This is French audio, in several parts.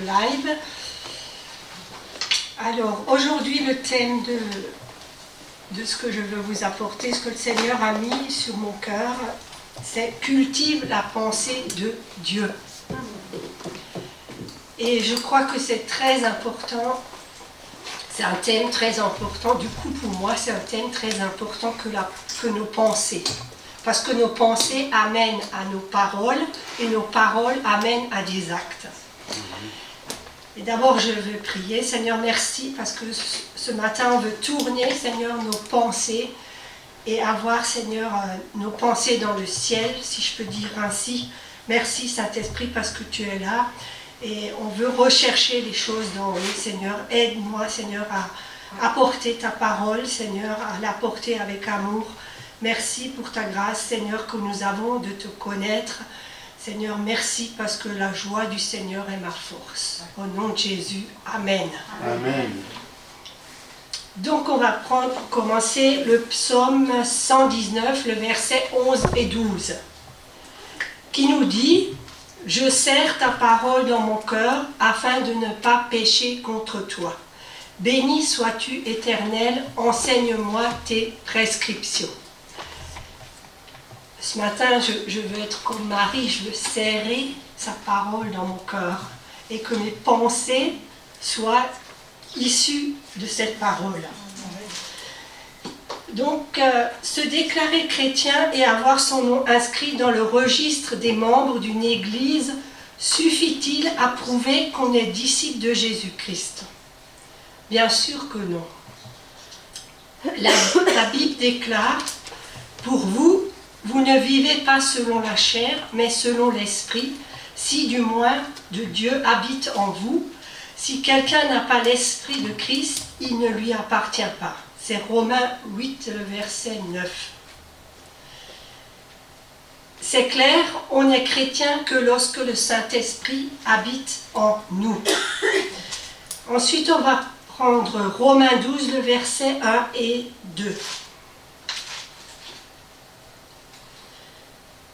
live. Alors, aujourd'hui, le thème de ce que je veux vous apporter, ce que le Seigneur a mis sur mon cœur, c'est « Cultive la pensée de Dieu ». Et je crois que c'est très important, c'est un thème très important, du coup pour moi c'est un thème très important que nos pensées. Parce que nos pensées amènent à nos paroles et nos paroles amènent à des actes. Et d'abord je veux prier, Seigneur merci parce que ce matin on veut tourner Seigneur nos pensées et avoir Seigneur nos pensées dans le ciel, si je peux dire ainsi. Merci Saint-Esprit parce que tu es là. Et on veut rechercher les choses d'en haut, Seigneur. Aide-moi, Seigneur, à apporter ta parole, Seigneur, à l'apporter avec amour. Merci pour ta grâce, Seigneur, que nous avons de te connaître. Seigneur, merci parce que la joie du Seigneur est ma force. Au nom de Jésus, Amen. Amen. Donc on va commencer le psaume 119, le verset 11 et 12, qui nous dit... Je serre ta parole dans mon cœur afin de ne pas pécher contre toi. Béni sois-tu, Éternel, enseigne-moi tes prescriptions. Ce matin, je veux être comme Marie, je veux serrer sa parole dans mon cœur et que mes pensées soient issues de cette parole. Donc, se déclarer chrétien et avoir son nom inscrit dans le registre des membres d'une église, suffit-il à prouver qu'on est disciple de Jésus-Christ? Bien sûr que non. La Bible déclare, pour vous, vous ne vivez pas selon la chair, mais selon l'esprit, si du moins de Dieu habite en vous. Si quelqu'un n'a pas l'esprit de Christ, il ne lui appartient pas. C'est Romains 8, le verset 9. C'est clair, on n'est chrétien que lorsque le Saint-Esprit habite en nous. Ensuite, on va prendre Romains 12, le verset 1 et 2.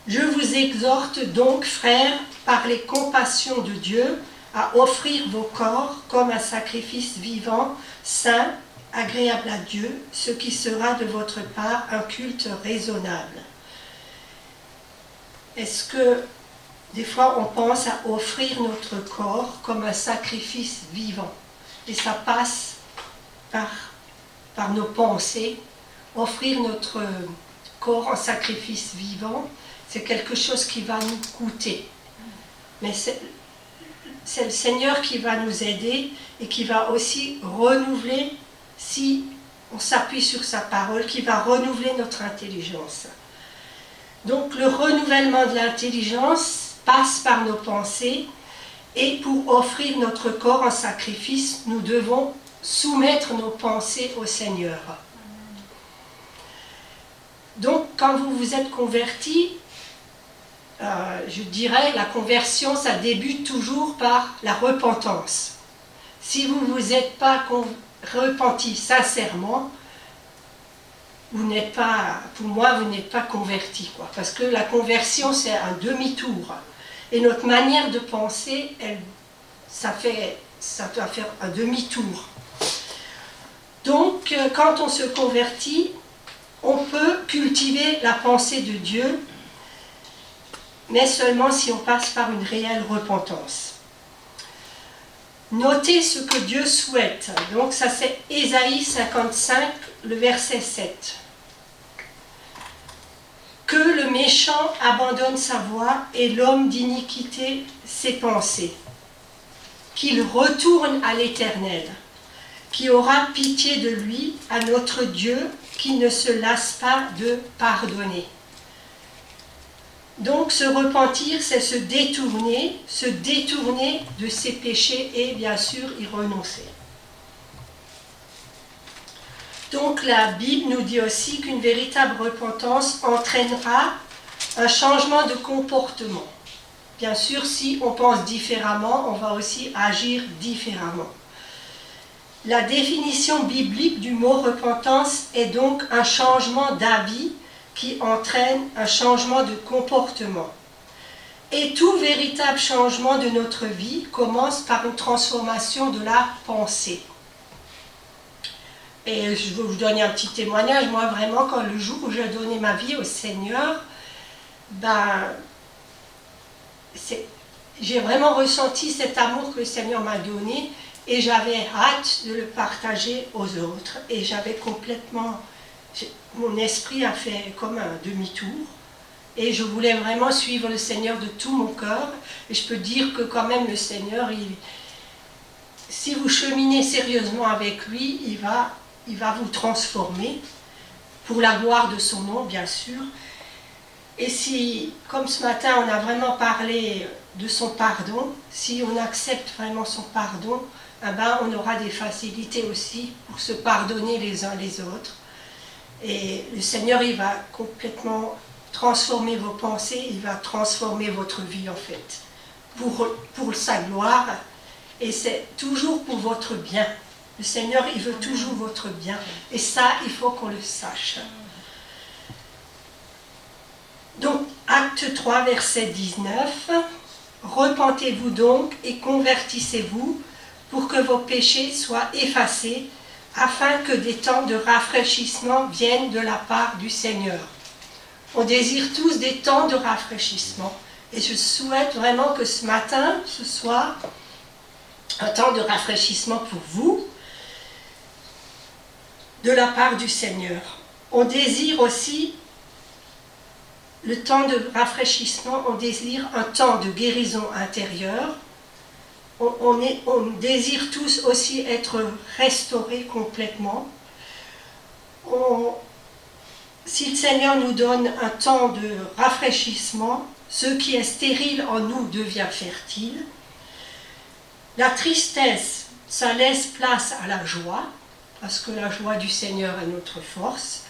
Je vous exhorte donc, frères, par les compassions de Dieu, à offrir vos corps comme un sacrifice vivant, saint, agréable à Dieu, ce qui sera de votre part un culte raisonnable. Est-ce que des fois on pense à offrir notre corps comme un sacrifice vivant? Et ça passe par nos pensées. Offrir notre corps en sacrifice vivant, c'est quelque chose qui va nous coûter. Mais c'est le Seigneur qui va nous aider et qui va aussi renouveler, si on s'appuie sur sa parole, qui va renouveler notre intelligence. Donc le renouvellement de l'intelligence passe par nos pensées et pour offrir notre corps en sacrifice, nous devons soumettre nos pensées au Seigneur. Donc quand vous vous êtes convertis, je dirais la conversion, ça débute toujours par la repentance. Si vous ne vous êtes pas repenti sincèrement, vous n'êtes pas, pour moi, vous n'êtes pas converti, quoi. Parce que la conversion, c'est un demi-tour. Et notre manière de penser, ça doit faire un demi-tour. Donc, quand on se convertit, on peut cultiver la pensée de Dieu, mais seulement si on passe par une réelle repentance. Notez ce que Dieu souhaite. Donc ça c'est Ésaïe 55, le verset 7. Que le méchant abandonne sa voie et l'homme d'iniquité ses pensées. Qu'il retourne à l'Éternel, qui aura pitié de lui, à notre Dieu, qui ne se lasse pas de pardonner. Donc se repentir, c'est se détourner de ses péchés et bien sûr y renoncer. Donc la Bible nous dit aussi qu'une véritable repentance entraînera un changement de comportement. Bien sûr, si on pense différemment, on va aussi agir différemment. La définition biblique du mot repentance est donc un changement d'avis qui entraîne un changement de comportement. Et tout véritable changement de notre vie commence par une transformation de la pensée. Et je vais vous donner un petit témoignage. Moi, vraiment, quand le jour où j'ai donné ma vie au Seigneur, j'ai vraiment ressenti cet amour que le Seigneur m'a donné et j'avais hâte de le partager aux autres. Et j'avais complètement... Mon esprit a fait comme un demi-tour. Et je voulais vraiment suivre le Seigneur de tout mon cœur. Et je peux dire que quand même le Seigneur, si vous cheminez sérieusement avec lui, il va vous transformer pour la gloire de son nom, bien sûr. Et si, comme ce matin, on a vraiment parlé de son pardon, si on accepte vraiment son pardon, on aura des facilités aussi pour se pardonner les uns les autres. Et le Seigneur, il va complètement transformer vos pensées, il va transformer votre vie en fait, pour sa gloire. Et c'est toujours pour votre bien. Le Seigneur, il veut toujours votre bien. Et ça, il faut qu'on le sache. Donc, acte 3, verset 19. Repentez-vous donc et convertissez-vous pour que vos péchés soient effacés, afin que des temps de rafraîchissement viennent de la part du Seigneur. On désire tous des temps de rafraîchissement. Et je souhaite vraiment que ce matin, ce soit un temps de rafraîchissement pour vous, de la part du Seigneur. On désire aussi le temps de rafraîchissement, on désire un temps de guérison intérieure. On désire tous aussi être restaurés complètement. Si le Seigneur nous donne un temps de rafraîchissement, ce qui est stérile en nous devient fertile. La tristesse, ça laisse place à la joie, parce que la joie du Seigneur est notre force.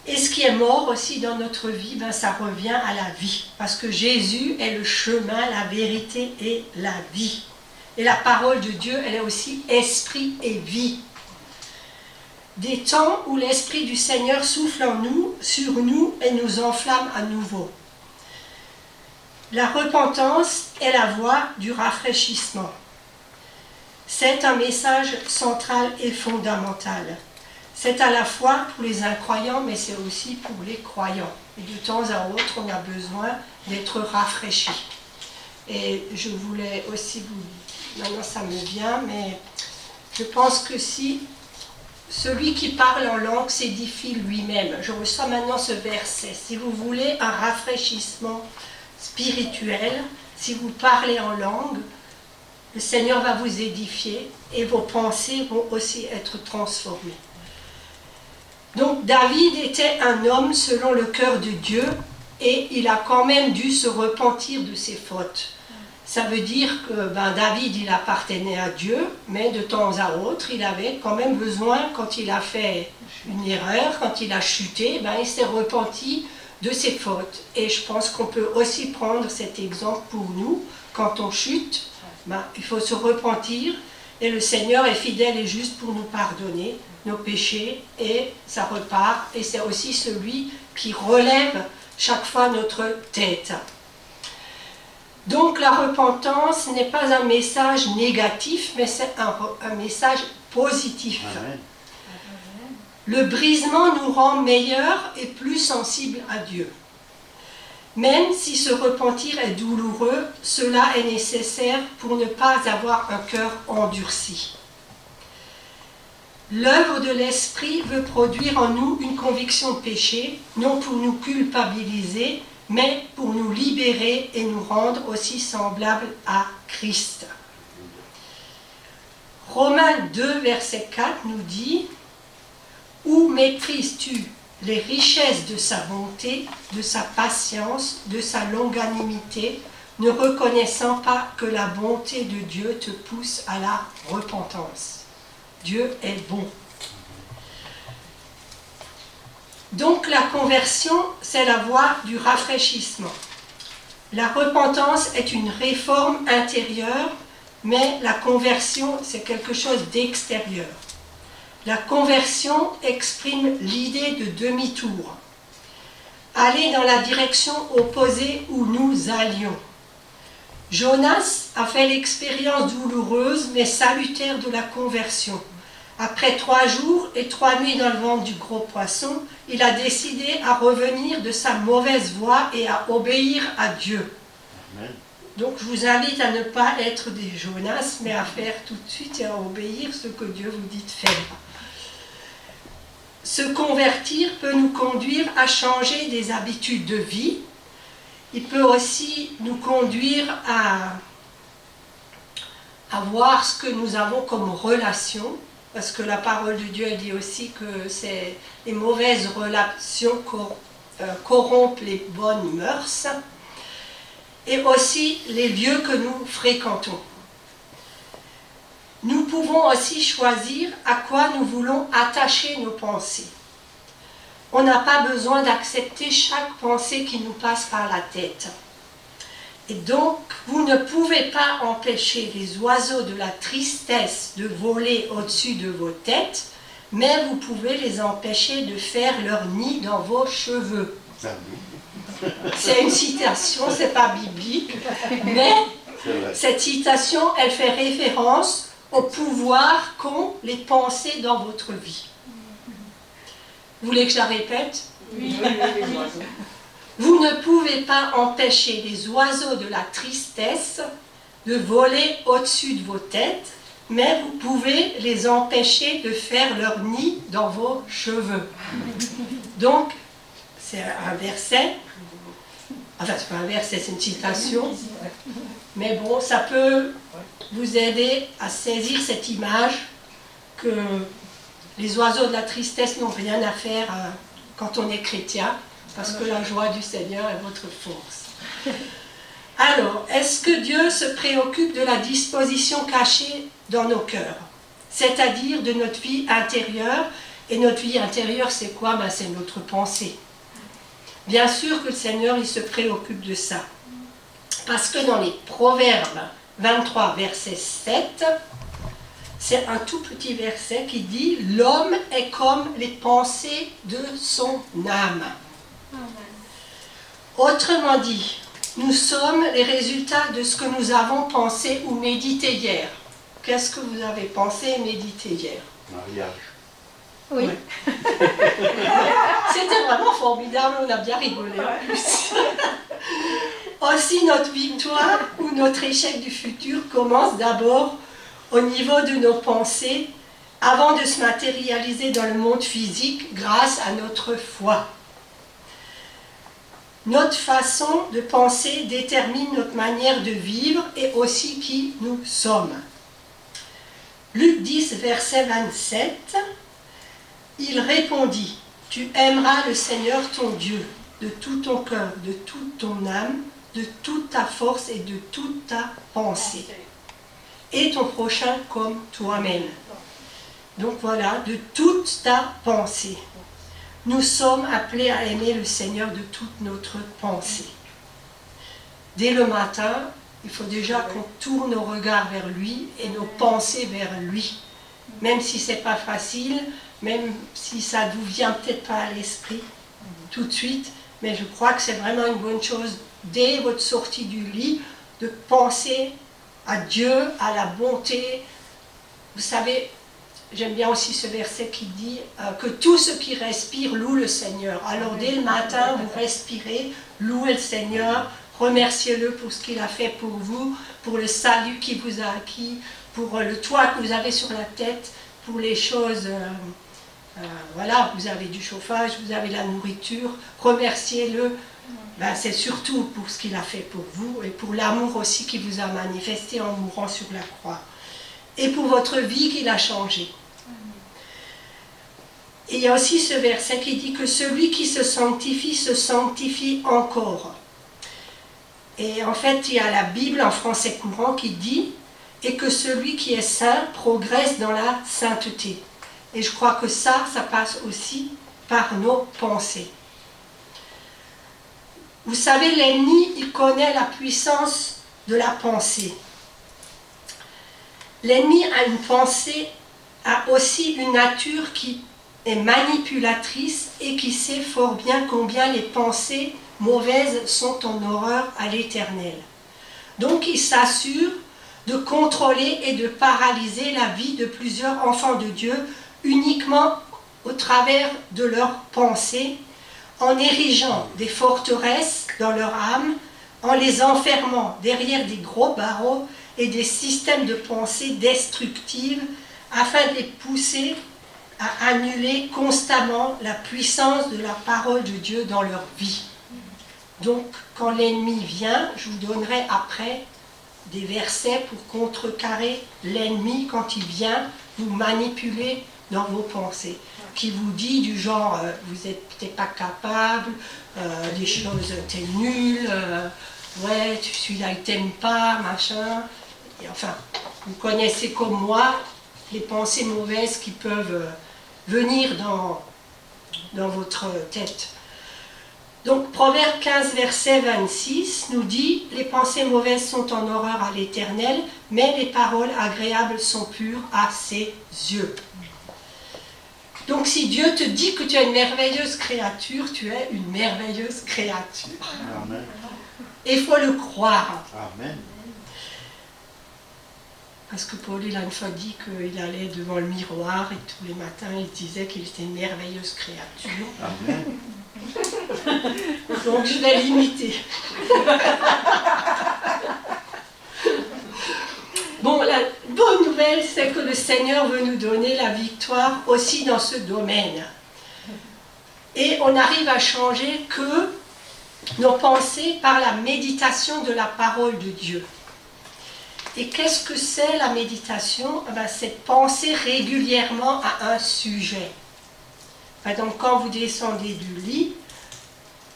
Et ce qui est mort aussi dans notre vie, ça revient à la vie. Parce que Jésus est le chemin, la vérité et la vie. Et la parole de Dieu, elle est aussi esprit et vie. Des temps où l'esprit du Seigneur souffle en nous, sur nous et nous enflamme à nouveau. La repentance est la voie du rafraîchissement. C'est un message central et fondamental. C'est à la fois pour les incroyants, mais c'est aussi pour les croyants. Et de temps à autre, on a besoin d'être rafraîchi. Et je voulais aussi vous... Maintenant, ça me vient, mais je pense que si celui qui parle en langue s'édifie lui-même, je reçois maintenant ce verset. Si vous voulez un rafraîchissement spirituel, si vous parlez en langue, le Seigneur va vous édifier et vos pensées vont aussi être transformées. Donc David était un homme selon le cœur de Dieu et il a quand même dû se repentir de ses fautes. Ça veut dire que David, il appartenait à Dieu, mais de temps à autre, il avait quand même besoin, quand il a fait une erreur, quand il a chuté, il s'est repenti de ses fautes. Et je pense qu'on peut aussi prendre cet exemple pour nous. Quand on chute, il faut se repentir et le Seigneur est fidèle et juste pour nous pardonner nos péchés et ça repart. Et c'est aussi celui qui relève chaque fois notre tête. Donc la repentance n'est pas un message négatif, mais c'est un message positif. Amen. Le brisement nous rend meilleurs et plus sensibles à Dieu. Même si se repentir est douloureux, cela est nécessaire pour ne pas avoir un cœur endurci. L'œuvre de l'Esprit veut produire en nous une conviction de péché, non pour nous culpabiliser, mais pour nous libérer et nous rendre aussi semblables à Christ. Romains 2, verset 4 nous dit « Où méprises-tu les richesses de sa bonté, de sa patience, de sa longanimité, ne reconnaissant pas que la bonté de Dieu te pousse à la repentance. » Dieu est bon. Donc la conversion, c'est la voie du rafraîchissement. La repentance est une réforme intérieure, mais la conversion, c'est quelque chose d'extérieur. La conversion exprime l'idée de demi-tour. aller dans la direction opposée où nous allions. Jonas a fait l'expérience douloureuse mais salutaire de la conversion. Après 3 jours et 3 nuits dans le ventre du gros poisson, il a décidé à revenir de sa mauvaise voie et à obéir à Dieu. Amen. Donc je vous invite à ne pas être des Jonas, mais à faire tout de suite et à obéir ce que Dieu vous dit de faire. Se convertir peut nous conduire à changer des habitudes de vie. Il peut aussi nous conduire à voir ce que nous avons comme relation, parce que la parole de Dieu dit aussi que les mauvaises relations corrompent les bonnes mœurs, et aussi les lieux que nous fréquentons. Nous pouvons aussi choisir à quoi nous voulons attacher nos pensées. On n'a pas besoin d'accepter chaque pensée qui nous passe par la tête. Et donc, vous ne pouvez pas empêcher les oiseaux de la tristesse de voler au-dessus de vos têtes, mais vous pouvez les empêcher de faire leur nid dans vos cheveux. C'est une citation, c'est pas biblique, mais cette citation, elle fait référence au pouvoir qu'ont les pensées dans votre vie. Vous voulez que je la répète? Oui. Vous ne pouvez pas empêcher les oiseaux de la tristesse de voler au-dessus de vos têtes, mais vous pouvez les empêcher de faire leur nid dans vos cheveux. Donc, c'est un verset, enfin c'est pas un verset, c'est une citation, mais bon, ça peut vous aider à saisir cette image que les oiseaux de la tristesse n'ont rien à faire quand on est chrétien, parce que la joie du Seigneur est votre force. Alors, est-ce que Dieu se préoccupe de la disposition cachée dans nos cœurs, c'est-à-dire de notre vie intérieure? Et notre vie intérieure, c'est quoi? C'est notre pensée. Bien sûr que le Seigneur, il se préoccupe de ça. Parce que dans les Proverbes 23, verset 7, c'est un tout petit verset qui dit « L'homme est comme les pensées de son âme ». Autrement dit, nous sommes les résultats de ce que nous avons pensé ou médité hier. Qu'est-ce que vous avez pensé et médité hier? Mariage. Oui. Ouais. C'était vraiment formidable, on a bien rigolé en plus. Aussi, notre victoire ou notre échec du futur commence d'abord au niveau de nos pensées avant de se matérialiser dans le monde physique grâce à notre foi. Notre façon de penser détermine notre manière de vivre et aussi qui nous sommes. Luc 10, verset 27, il répondit, « Tu aimeras le Seigneur ton Dieu de tout ton cœur, de toute ton âme, de toute ta force et de toute ta pensée, et ton prochain comme toi-même. » Donc voilà, de toute ta pensée. Nous sommes appelés à aimer le Seigneur de toute notre pensée. Dès le matin, il faut déjà qu'on tourne nos regards vers lui et nos pensées vers lui. Même si ce n'est pas facile, même si ça ne vous vient peut-être pas à l'esprit tout de suite, mais je crois que c'est vraiment une bonne chose, dès votre sortie du lit, de penser à Dieu, à la bonté. Vous savez, j'aime bien aussi ce verset qui dit que tout ce qui respire loue le Seigneur. Alors dès le matin, vous respirez, louez le Seigneur, remerciez-le pour ce qu'il a fait pour vous, pour le salut qu'il vous a acquis, pour le toit que vous avez sur la tête, pour les choses, voilà, vous avez du chauffage, vous avez la nourriture, remerciez-le. C'est surtout pour ce qu'il a fait pour vous et pour l'amour aussi qu'il vous a manifesté en mourant sur la croix. Et pour votre vie qu'il a changé. Et il y a aussi ce verset qui dit que celui qui se sanctifie encore. Et en fait, il y a la Bible en français courant qui dit « et que celui qui est saint progresse dans la sainteté ». Et je crois que ça passe aussi par nos pensées. Vous savez, l'ennemi, il connaît la puissance de la pensée. L'ennemi a une pensée, a aussi une nature qui est manipulatrice et qui sait fort bien combien les pensées mauvaises sont en horreur à l'Éternel. Donc il s'assure de contrôler et de paralyser la vie de plusieurs enfants de Dieu uniquement au travers de leurs pensées, en érigeant des forteresses dans leur âme, en les enfermant derrière des gros barreaux et des systèmes de pensée destructives afin de les pousser à annuler constamment la puissance de la parole de Dieu dans leur vie. Donc, quand l'ennemi vient, je vous donnerai après des versets pour contrecarrer l'ennemi quand il vient vous manipuler dans vos pensées, qui vous dit du genre vous n'êtes peut-être pas capable, des choses, t'es nul, ouais, celui-là il t'aime pas, machin. Et enfin, vous connaissez comme moi les pensées mauvaises qui peuvent venir dans votre tête. Donc, Proverbe 15, verset 26 nous dit « Les pensées mauvaises sont en horreur à l'Éternel, mais les paroles agréables sont pures à ses yeux. » Donc, si Dieu te dit que tu es une merveilleuse créature, tu es une merveilleuse créature. Amen. Et il faut le croire. Amen. Parce que Paul, il a une fois dit qu'il allait devant le miroir et tous les matins, il disait qu'il était une merveilleuse créature. Amen. Donc je vais l'imiter. Bon, la bonne nouvelle, c'est que le Seigneur veut nous donner la victoire aussi dans ce domaine. Et on arrive à changer que nos pensées par la méditation de la parole de Dieu. Et qu'est-ce que c'est la méditation? C'est penser régulièrement à un sujet. Par exemple, quand vous descendez du lit,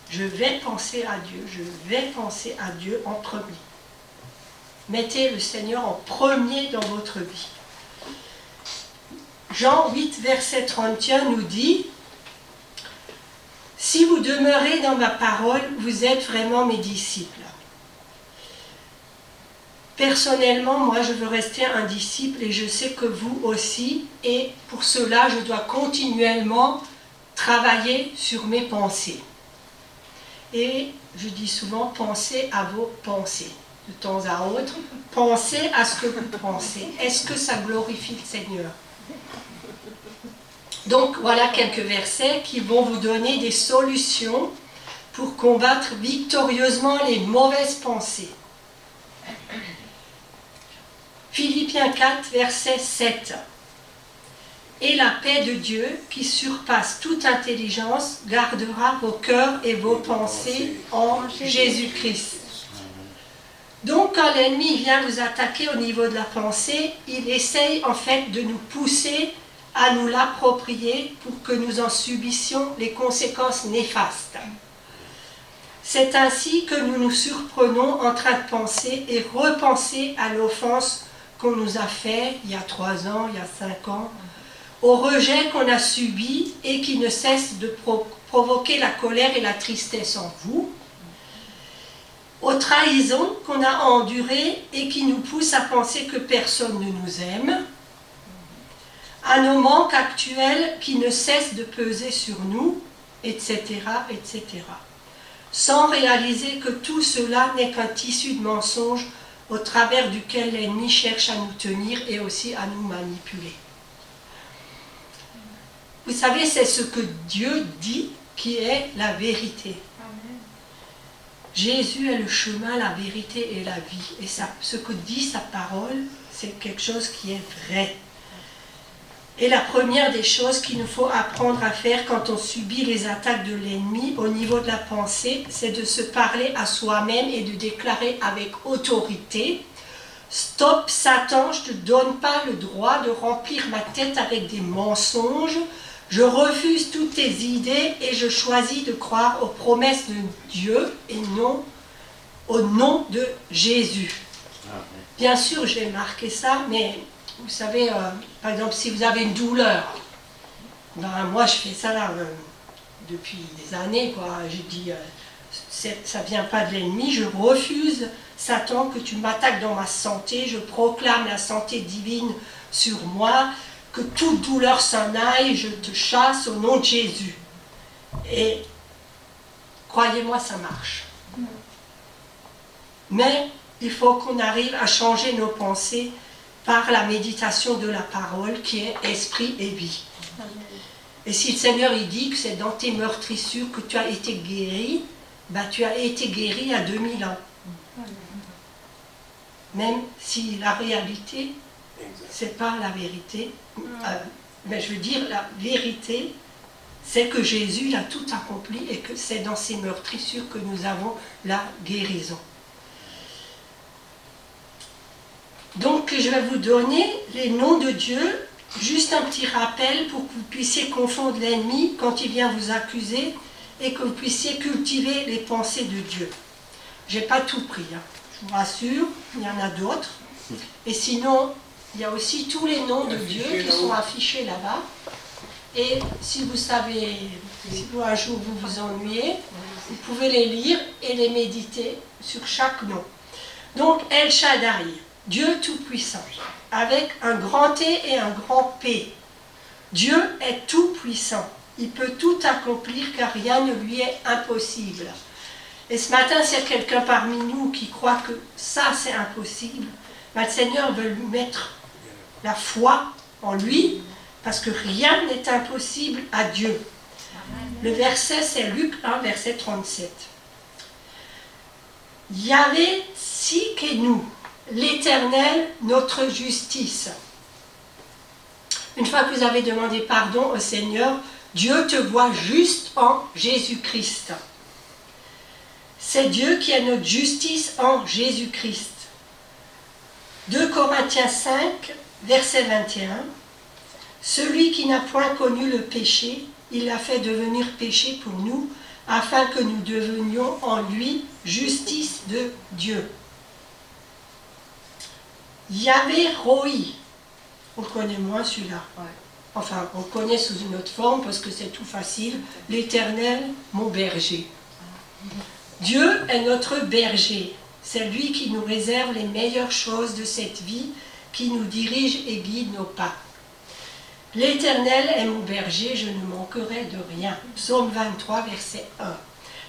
je vais penser à Dieu, je vais penser à Dieu en premier. Mettez le Seigneur en premier dans votre vie. Jean 8, verset 31 nous dit « Si vous demeurez dans ma parole, vous êtes vraiment mes disciples. » Personnellement, moi, je veux rester un disciple et je sais que vous aussi. Et pour cela, je dois continuellement travailler sur mes pensées. Et je dis souvent, pensez à vos pensées. De temps à autre, pensez à ce que vous pensez. Est-ce que ça glorifie le Seigneur? Donc, voilà quelques versets qui vont vous donner des solutions pour combattre victorieusement les mauvaises pensées. Philippiens 4, verset 7. Et la paix de Dieu, qui surpasse toute intelligence, gardera vos cœurs et vos pensées en Jésus-Christ. Donc, quand l'ennemi vient vous attaquer au niveau de la pensée, il essaye en fait de nous pousser à nous l'approprier pour que nous en subissions les conséquences néfastes. C'est ainsi que nous nous surprenons en train de penser et repenser à l'offense qu'on nous a fait il y a 3 ans, il y a 5 ans, au rejet qu'on a subi et qui ne cesse de provoquer la colère et la tristesse en vous, aux trahisons qu'on a endurées et qui nous poussent à penser que personne ne nous aime, à nos manques actuels qui ne cessent de peser sur nous, etc., etc., sans réaliser que tout cela n'est qu'un tissu de mensonges au travers duquel l'ennemi cherche à nous tenir et aussi à nous manipuler. Vous savez, c'est ce que Dieu dit qui est la vérité. Amen. Jésus est le chemin, la vérité et la vie. Et ça, ce que dit sa parole, c'est quelque chose qui est vrai. Et la première des choses qu'il nous faut apprendre à faire quand on subit les attaques de l'ennemi au niveau de la pensée, c'est de se parler à soi-même et de déclarer avec autorité « Stop Satan, je ne te donne pas le droit de remplir ma tête avec des mensonges. Je refuse toutes tes idées et je choisis de croire aux promesses de Dieu et non au nom de Jésus. » Bien sûr, j'ai marqué ça, mais vous savez, par exemple, si vous avez une douleur, moi je fais ça là, depuis des années, quoi. J'ai dit, ça ne vient pas de l'ennemi, je refuse, Satan, que tu m'attaques dans ma santé, je proclame la santé divine sur moi, que toute douleur s'en aille, je te chasse au nom de Jésus. Et croyez-moi, ça marche. Mais il faut qu'on arrive à changer nos pensées par la méditation de la parole qui est esprit et vie. Et si le Seigneur il dit que c'est dans tes meurtrissures que tu as été guéri, ben tu as été guéri à 2000 ans. Même si la réalité, c'est pas la vérité. Mais je veux dire, la vérité, c'est que Jésus l'a tout accompli et que c'est dans ses meurtrissures que nous avons la guérison. Donc je vais vous donner les noms de Dieu, juste un petit rappel pour que vous puissiez confondre l'ennemi quand il vient vous accuser et que vous puissiez cultiver les pensées de Dieu. Je n'ai pas tout pris, hein. Je vous rassure, il y en a d'autres. Et sinon, il y a aussi tous les noms de Dieu qui sont affichés là-bas. Et si vous savez, si vous, un jour vous vous ennuyez, vous pouvez les lire et les méditer sur chaque nom. Donc El Shaddai, Dieu Tout-Puissant, avec un grand T et un grand P. Dieu est tout-puissant. Il peut tout accomplir car rien ne lui est impossible. Et ce matin, s'il y a quelqu'un parmi nous qui croit que ça c'est impossible, ben, le Seigneur veut lui mettre la foi en lui, parce que rien n'est impossible à Dieu. Le verset, c'est Luc 1, verset 37. Yahvé Tsidkenu, l'Éternel, notre justice. Une fois que vous avez demandé pardon au Seigneur, Dieu te voit juste en Jésus-Christ. C'est Dieu qui est notre justice en Jésus-Christ. 2 Corinthiens 5, verset 21. Celui qui n'a point connu le péché, il l'a fait devenir péché pour nous, afin que nous devenions en lui justice de Dieu. Yahvé Roi, on connaît moins celui-là. Enfin, on connaît sous une autre forme parce que c'est tout facile. L'Éternel, mon berger. Dieu est notre berger. C'est lui qui nous réserve les meilleures choses de cette vie, qui nous dirige et guide nos pas. L'Éternel est mon berger, je ne manquerai de rien. Psaume 23, verset 1.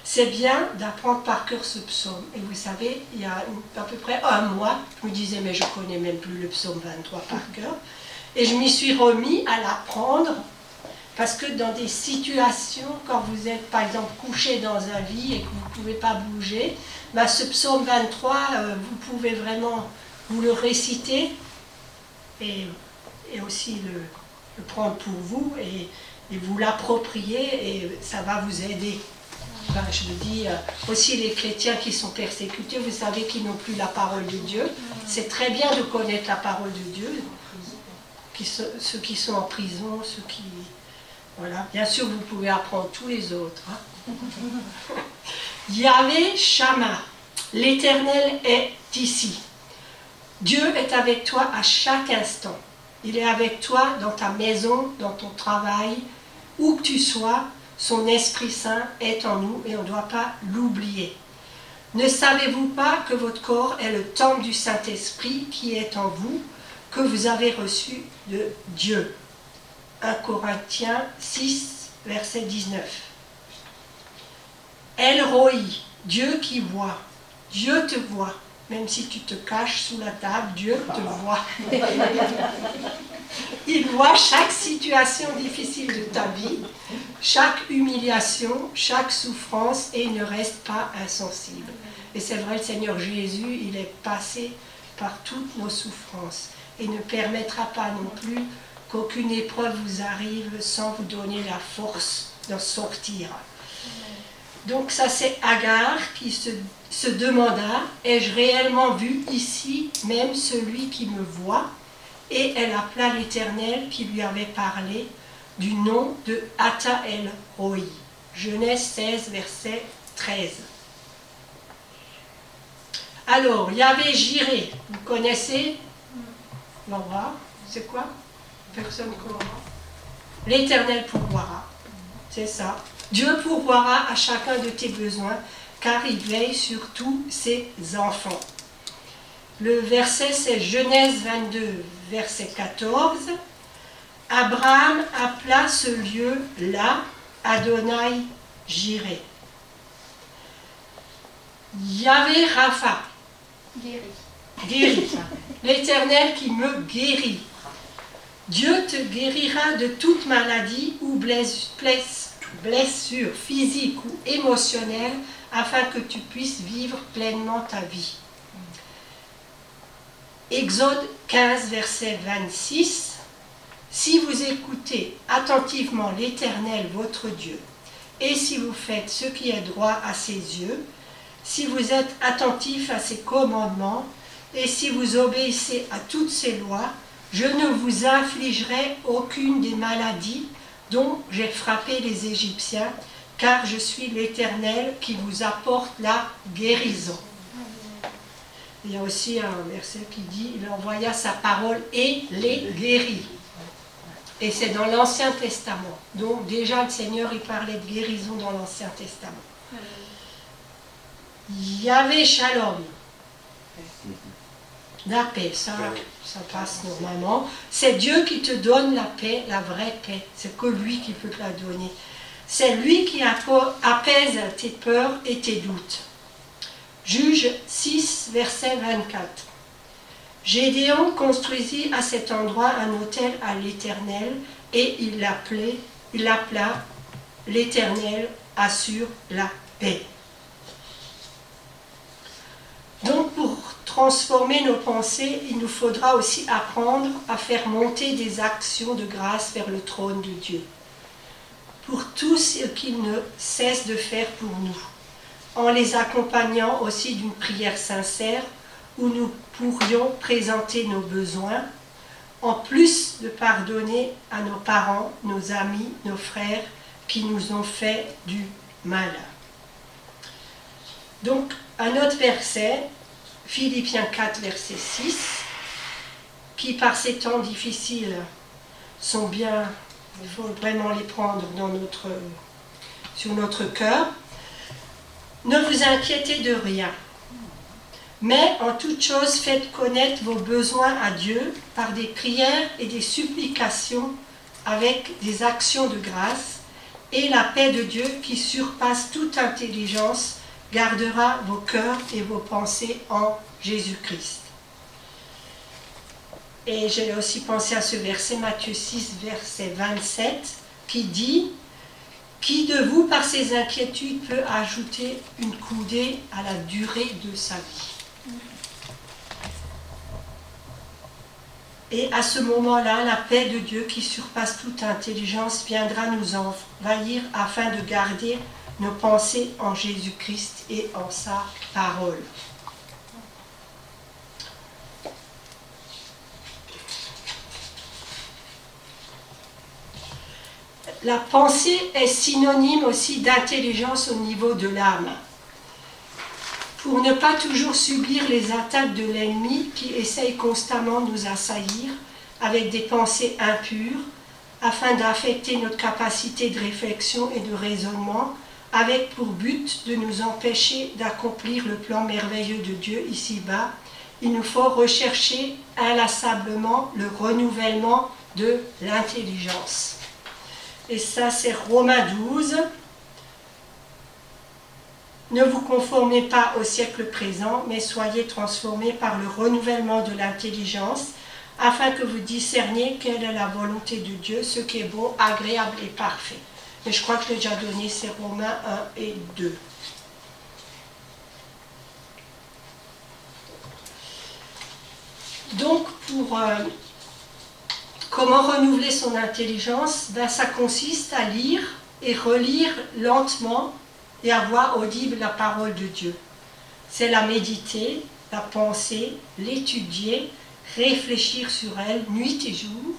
C'est bien d'apprendre par cœur ce psaume. Et vous savez, il y a à peu près un mois, je me disais, mais je ne connais même plus le psaume 23 par cœur. Et je m'y suis remis à l'apprendre, parce que dans des situations, quand vous êtes par exemple couché dans un lit et que vous ne pouvez pas bouger, ben ce psaume 23, vous pouvez vraiment vous le réciter et aussi le prendre pour vous et vous l'approprier et ça va vous aider. Ben, je me dis, aussi les chrétiens qui sont persécutés, vous savez qu'ils n'ont plus la parole de Dieu. C'est très bien de connaître la parole de Dieu. Ceux qui sont en prison, ceux qui... Voilà. Bien sûr, vous pouvez apprendre tous les autres. Hein. Yahvé Shammah, l'Éternel est ici. Dieu est avec toi à chaque instant. Il est avec toi dans ta maison, dans ton travail, où que tu sois. Son Esprit Saint est en nous et on ne doit pas l'oublier. Ne savez-vous pas que votre corps est le temple du Saint-Esprit qui est en vous, que vous avez reçu de Dieu. 1 Corinthiens 6, verset 19. El Roi, Dieu qui voit. Dieu te voit. Même si tu te caches sous la table, Dieu te voit. Il voit chaque situation difficile de ta vie, chaque humiliation, chaque souffrance, et il ne reste pas insensible. Et c'est vrai, le Seigneur Jésus, il est passé par toutes nos souffrances et ne permettra pas non plus qu'aucune épreuve vous arrive sans vous donner la force d'en sortir. Donc ça c'est Agar qui se demanda, ai-je réellement vu ici même celui qui me voit? Et elle appela l'Éternel qui lui avait parlé du nom de Ata El Roi. Genèse 16, verset 13. Alors, il y avait Jiré, vous connaissez? On va voir, c'est quoi? Personne ne connaît. L'Éternel pourvoira, c'est ça. Dieu pourvoira à chacun de tes besoins, car il veille sur tous ses enfants. Le verset, c'est Genèse 22, verset 14. Abraham appela ce lieu-là Adonai Jireh. Yahvé Rapha, guéri. L'Éternel qui me guérit. Dieu te guérira de toute maladie ou blessure physique ou émotionnelle afin que tu puisses vivre pleinement ta vie. Exode 15, verset 26. Si vous écoutez attentivement l'Éternel votre Dieu, et si vous faites ce qui est droit à ses yeux, si vous êtes attentifs à ses commandements, et si vous obéissez à toutes ses lois, je ne vous infligerai aucune des maladies dont j'ai frappé les Égyptiens, car je suis l'Éternel qui vous apporte la guérison. Il y a aussi un verset qui dit, il envoya sa parole et les guérit. Et c'est dans l'Ancien Testament. Donc déjà le Seigneur il parlait de guérison dans l'Ancien Testament. Yahvé Shalom. La paix, ça passe normalement. C'est Dieu qui te donne la paix, la vraie paix. C'est que lui qui peut te la donner. C'est lui qui apaise tes peurs et tes doutes. Juge 6, verset 24. Gédéon construisit à cet endroit un autel à l'Éternel et il l'appela l'Éternel assure la paix. Donc pour transformer nos pensées, il nous faudra aussi apprendre à faire monter des actions de grâce vers le trône de Dieu. Pour tout ce qu'il ne cesse de faire pour nous, en les accompagnant aussi d'une prière sincère où nous pourrions présenter nos besoins, en plus de pardonner à nos parents, nos amis, nos frères qui nous ont fait du mal. Donc, un autre verset, Philippiens 4, verset 6, qui par ces temps difficiles sont bien, il faut vraiment les prendre sur notre cœur. Ne vous inquiétez de rien, mais en toute chose faites connaître vos besoins à Dieu par des prières et des supplications avec des actions de grâce, et la paix de Dieu qui surpasse toute intelligence gardera vos cœurs et vos pensées en Jésus-Christ. Et j'ai aussi pensé à ce verset, Matthieu 6, verset 27, qui dit « Qui de vous, par ses inquiétudes, peut ajouter une coudée à la durée de sa vie ?» Et à ce moment-là, la paix de Dieu qui surpasse toute intelligence viendra nous envahir afin de garder nos pensées en Jésus-Christ et en sa parole. La pensée est synonyme aussi d'intelligence au niveau de l'âme. Pour ne pas toujours subir les attaques de l'ennemi qui essaye constamment de nous assaillir avec des pensées impures, afin d'affecter notre capacité de réflexion et de raisonnement, avec pour but de nous empêcher d'accomplir le plan merveilleux de Dieu ici-bas, il nous faut rechercher inlassablement le renouvellement de l'intelligence. Et ça, c'est Romains 12. Ne vous conformez pas au siècle présent, mais soyez transformés par le renouvellement de l'intelligence, afin que vous discerniez quelle est la volonté de Dieu, ce qui est bon, agréable et parfait. Mais je crois que je l'ai déjà donné, c'est Romains 1 et 2. Donc, comment renouveler son intelligence? Ça consiste à lire et relire lentement et à voir audible la parole de Dieu. C'est la méditer, la penser, l'étudier, réfléchir sur elle nuit et jour,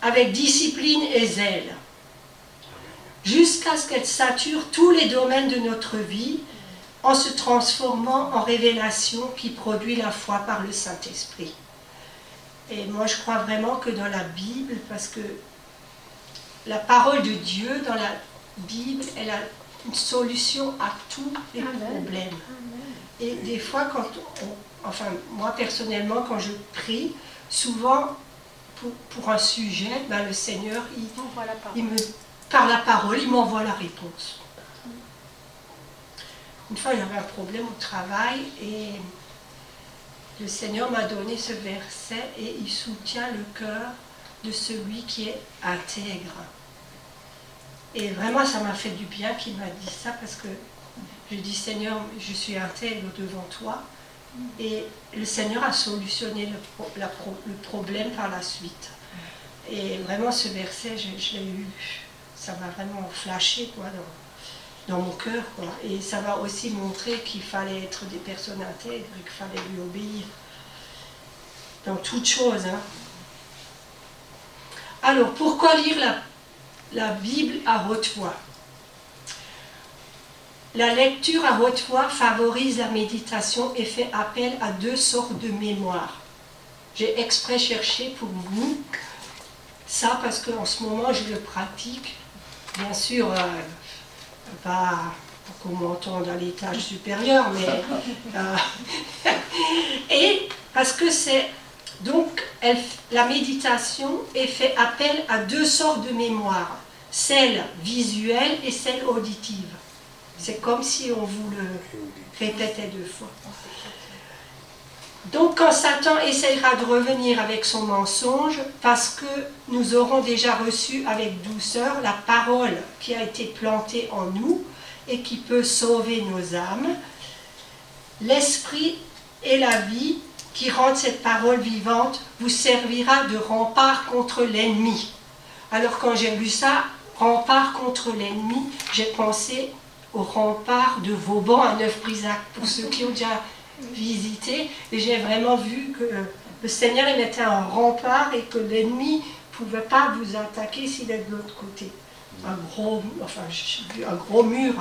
avec discipline et zèle, jusqu'à ce qu'elle sature tous les domaines de notre vie en se transformant en révélation qui produit la foi par le Saint-Esprit. Et moi je crois vraiment que dans la Bible, parce que la parole de Dieu dans la Bible, elle a une solution à tous les problèmes. Et des fois, moi personnellement, quand je prie, souvent, pour un sujet, ben, le Seigneur, Voilà, par la parole, il m'envoie la réponse. Une fois, il y avait un problème au travail et le Seigneur m'a donné ce verset et il soutient le cœur de celui qui est intègre. Et vraiment, ça m'a fait du bien qu'il m'a dit ça parce que je dis, Seigneur, je suis intègre devant toi. Et le Seigneur a solutionné le problème par la suite. Et vraiment, ce verset, je l'ai eu, ça m'a vraiment flashé quoi, dans mon cœur. Quoi. Et ça m'a aussi montré qu'il fallait être des personnes intègres et qu'il fallait lui obéir dans toutes choses. Hein. Alors, pourquoi lire la Bible à haute voix? La lecture à haute voix favorise la méditation et fait appel à deux sortes de mémoire. J'ai exprès cherché pour vous ça parce qu'en ce moment je le pratique. Bien sûr, pas qu'on m'entende à l'étage supérieur, mais... et parce que c'est... Donc, la méditation fait appel à deux sortes de mémoire, celle visuelle et celle auditive. C'est comme si on vous le répétait deux fois. Donc quand Satan essayera de revenir avec son mensonge, parce que nous aurons déjà reçu avec douceur la parole qui a été plantée en nous et qui peut sauver nos âmes, l'esprit et la vie qui rendent cette parole vivante vous servira de rempart contre l'ennemi. Alors quand j'ai lu ça, rempart contre l'ennemi, j'ai pensé au rempart de Vauban à Neuf-Brisac, pour ceux qui ont déjà visité, et j'ai vraiment vu que le Seigneur il mettait un rempart et que l'ennemi ne pouvait pas vous attaquer s'il est de l'autre côté. Un gros mur.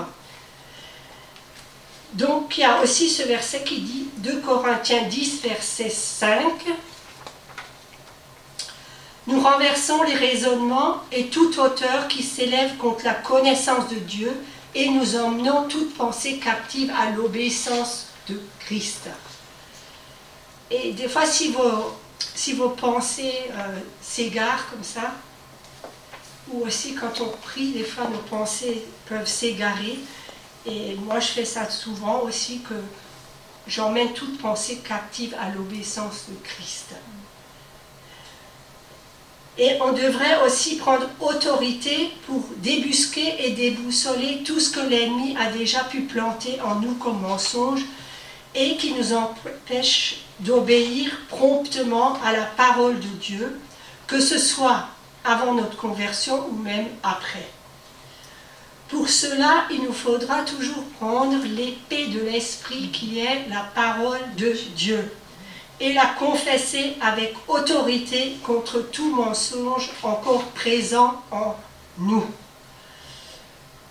Donc il y a aussi ce verset qui dit, 2 Corinthiens 10, verset 5, nous renversons les raisonnements et toute hauteur qui s'élève contre la connaissance de Dieu, et nous emmenons toute pensée captive à l'obéissance de Christ. Et des fois, si vos pensées s'égarent comme ça, ou aussi quand on prie, des fois nos pensées peuvent s'égarer, et moi je fais ça souvent aussi, que j'emmène toute pensée captive à l'obéissance de Christ. Et on devrait aussi prendre autorité pour débusquer et déboussoler tout ce que l'ennemi a déjà pu planter en nous comme mensonge et qui nous empêche d'obéir promptement à la parole de Dieu, que ce soit avant notre conversion ou même après. Pour cela, il nous faudra toujours prendre l'épée de l'esprit qui est la parole de Dieu, et la confesser avec autorité contre tout mensonge encore présent en nous.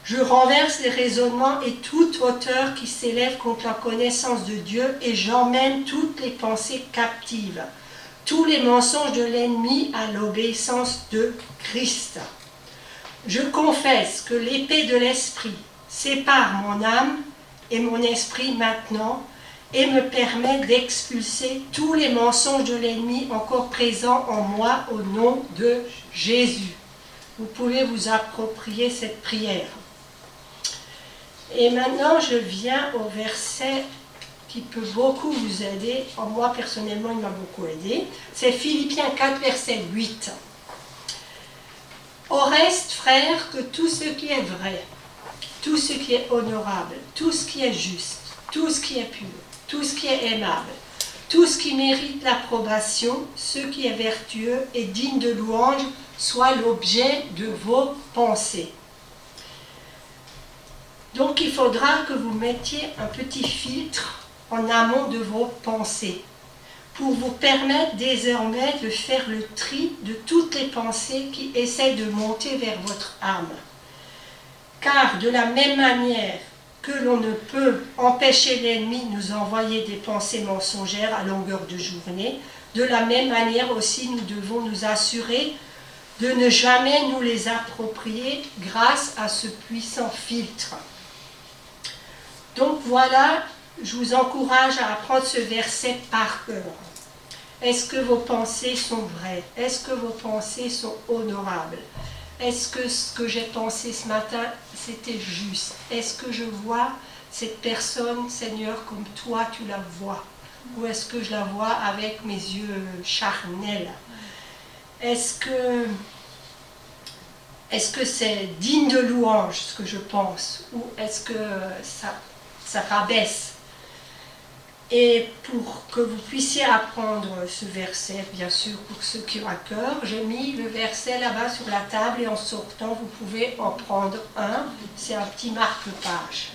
Je renverse les raisonnements et toute hauteur qui s'élève contre la connaissance de Dieu et j'emmène toutes les pensées captives, tous les mensonges de l'ennemi à l'obéissance de Christ. Je confesse que l'épée de l'esprit sépare mon âme et mon esprit maintenant et me permet d'expulser tous les mensonges de l'ennemi encore présents en moi au nom de Jésus. Vous pouvez vous approprier cette prière. Et maintenant, je viens au verset qui peut beaucoup vous aider. Moi, personnellement, il m'a beaucoup aidé. C'est Philippiens 4, verset 8. Au reste, frères, que tout ce qui est vrai, tout ce qui est honorable, tout ce qui est juste, tout ce qui est pur, tout ce qui est aimable, tout ce qui mérite l'approbation, ce qui est vertueux et digne de louange, soit l'objet de vos pensées. Donc il faudra que vous mettiez un petit filtre en amont de vos pensées pour vous permettre désormais de faire le tri de toutes les pensées qui essaient de monter vers votre âme. Car de la même manière que l'on ne peut empêcher l'ennemi de nous envoyer des pensées mensongères à longueur de journée, de la même manière aussi nous devons nous assurer de ne jamais nous les approprier grâce à ce puissant filtre. Donc voilà, je vous encourage à apprendre ce verset par cœur. Est-ce que vos pensées sont vraies? Est-ce que vos pensées sont honorables? Est-ce que ce que j'ai pensé ce matin, c'était juste? Est-ce que je vois cette personne, Seigneur, comme toi tu la vois? Ou est-ce que je la vois avec mes yeux charnels? Est-ce que c'est digne de louange ce que je pense? Ou est-ce que ça rabaisse? Et pour que vous puissiez apprendre ce verset, bien sûr, pour ceux qui ont à cœur, j'ai mis le verset là-bas sur la table et en sortant, vous pouvez en prendre un. C'est un petit marque-page.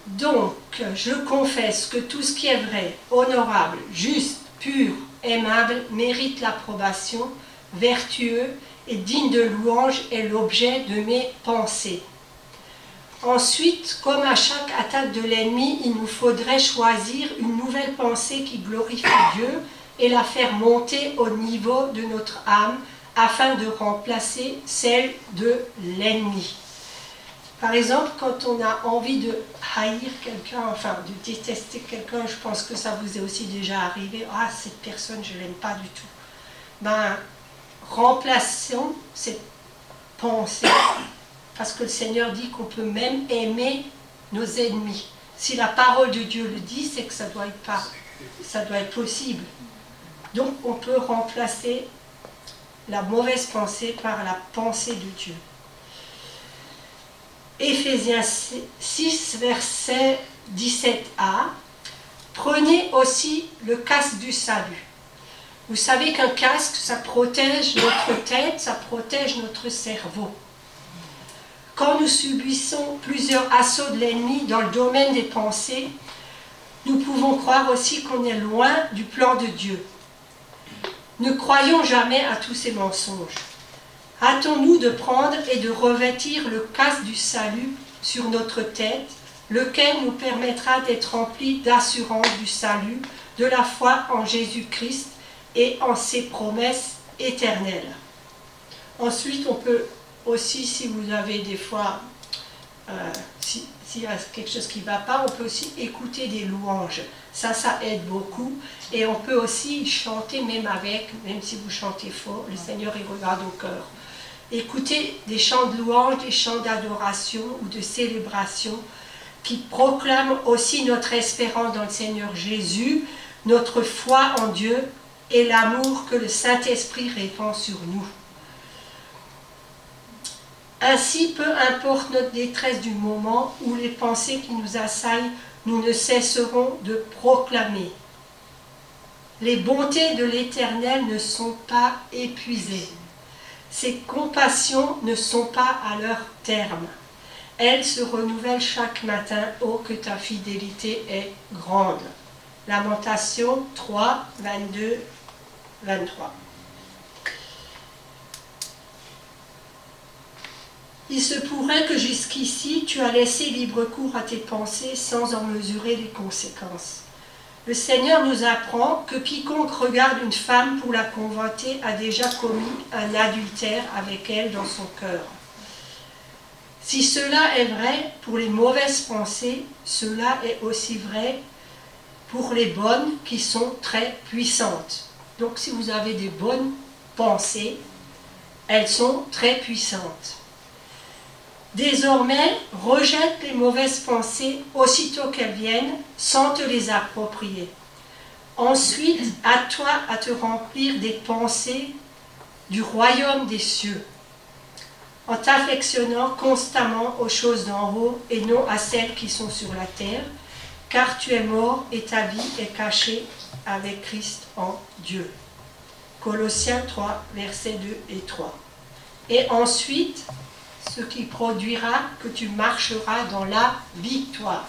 Donc, je confesse que tout ce qui est vrai, honorable, juste, pur, aimable, mérite l'approbation, vertueux et digne de louange est l'objet de mes pensées. Ensuite, comme à chaque attaque de l'ennemi, il nous faudrait choisir une nouvelle pensée qui glorifie Dieu et la faire monter au niveau de notre âme afin de remplacer celle de l'ennemi. Par exemple, quand on a envie de haïr quelqu'un, enfin de détester quelqu'un, je pense que ça vous est aussi déjà arrivé, ah cette personne je ne l'aime pas du tout. Ben, remplaçons cette pensée, parce que le Seigneur dit qu'on peut même aimer nos ennemis. Si la parole de Dieu le dit, c'est que ça doit être possible. Donc on peut remplacer la mauvaise pensée par la pensée de Dieu. Éphésiens 6, verset 17a. Prenez aussi le casque du salut. Vous savez qu'un casque, ça protège notre tête, ça protège notre cerveau. Quand nous subissons plusieurs assauts de l'ennemi dans le domaine des pensées, nous pouvons croire aussi qu'on est loin du plan de Dieu. Ne croyons jamais à tous ces mensonges. Hâtons-nous de prendre et de revêtir le casque du salut sur notre tête, lequel nous permettra d'être remplis d'assurance du salut, de la foi en Jésus-Christ et en ses promesses éternelles. Ensuite, on peut aussi, si vous avez des fois, s'il y a quelque chose qui ne va pas, on peut aussi écouter des louanges. Ça aide beaucoup. Et on peut aussi chanter même si vous chantez fort, le Seigneur il regarde au cœur. Écoutez des chants de louange, des chants d'adoration ou de célébration qui proclament aussi notre espérance dans le Seigneur Jésus, notre foi en Dieu et l'amour que le Saint-Esprit répand sur nous. Ainsi, peu importe notre détresse du moment ou les pensées qui nous assaillent, nous ne cesserons de proclamer. Les bontés de l'Éternel ne sont pas épuisées. Ses compassions ne sont pas à leur terme. Elles se renouvellent chaque matin. Oh, que ta fidélité est grande. Lamentation 3, 22, 23. Il se pourrait que jusqu'ici, tu as laissé libre cours à tes pensées sans en mesurer les conséquences. Le Seigneur nous apprend que quiconque regarde une femme pour la convoiter a déjà commis un adultère avec elle dans son cœur. Si cela est vrai pour les mauvaises pensées, cela est aussi vrai pour les bonnes qui sont très puissantes. Donc si vous avez des bonnes pensées, elles sont très puissantes. Désormais, rejette les mauvaises pensées aussitôt qu'elles viennent, sans te les approprier. Ensuite, à toi à te remplir des pensées du royaume des cieux, en t'affectionnant constamment aux choses d'en haut et non à celles qui sont sur la terre, car tu es mort et ta vie est cachée avec Christ en Dieu. Colossiens 3, versets 2 et 3. Et ensuite, ce qui produira que tu marcheras dans la victoire.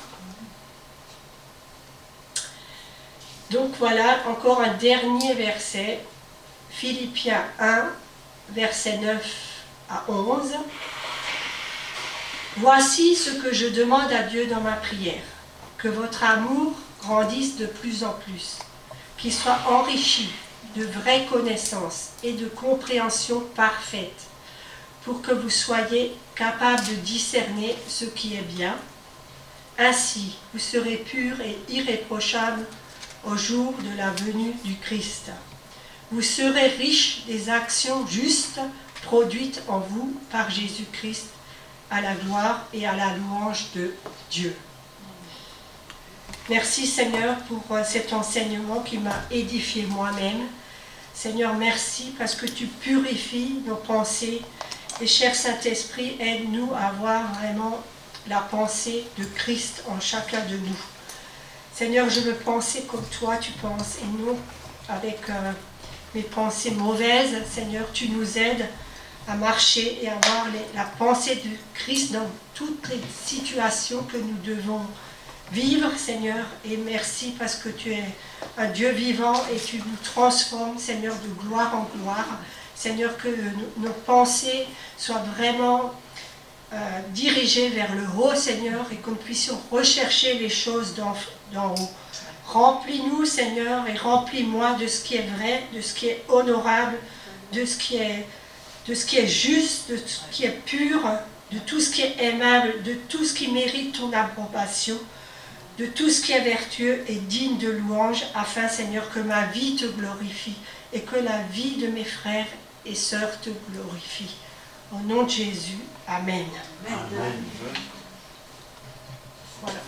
Donc voilà encore un dernier verset, Philippiens 1, versets 9 à 11. Voici ce que je demande à Dieu dans ma prière, que votre amour grandisse de plus en plus, qu'il soit enrichi de vraies connaissances et de compréhension parfaite, pour que vous soyez capables de discerner ce qui est bien, Ainsi, vous serez purs et irréprochables au jour de la venue du Christ. Vous serez riches des actions justes produites en vous par Jésus-Christ, à la gloire et à la louange de Dieu. Merci Seigneur pour cet enseignement qui m'a édifié moi-même. Seigneur, merci parce que tu purifies nos pensées. Et cher Saint-Esprit, aide-nous à avoir vraiment la pensée de Christ en chacun de nous. Seigneur, je veux penser comme toi tu penses et non avec mes pensées mauvaises. Seigneur, tu nous aides à marcher et à avoir la pensée de Christ dans toutes les situations que nous devons vivre, Seigneur. Et merci parce que tu es un Dieu vivant et tu nous transformes, Seigneur, de gloire en gloire. Seigneur, que nos pensées soient vraiment dirigées vers le haut, Seigneur, et que nous puissions rechercher les choses d'en haut. Remplis-nous, Seigneur, et remplis-moi de ce qui est vrai, de ce qui est honorable, de ce qui est juste, de ce qui est pur, de tout ce qui est aimable, de tout ce qui mérite ton approbation, de tout ce qui est vertueux et digne de louange, afin, Seigneur, que ma vie te glorifie et que la vie de mes frères et sœurs te glorifie. Au nom de Jésus, Amen. Amen. Voilà.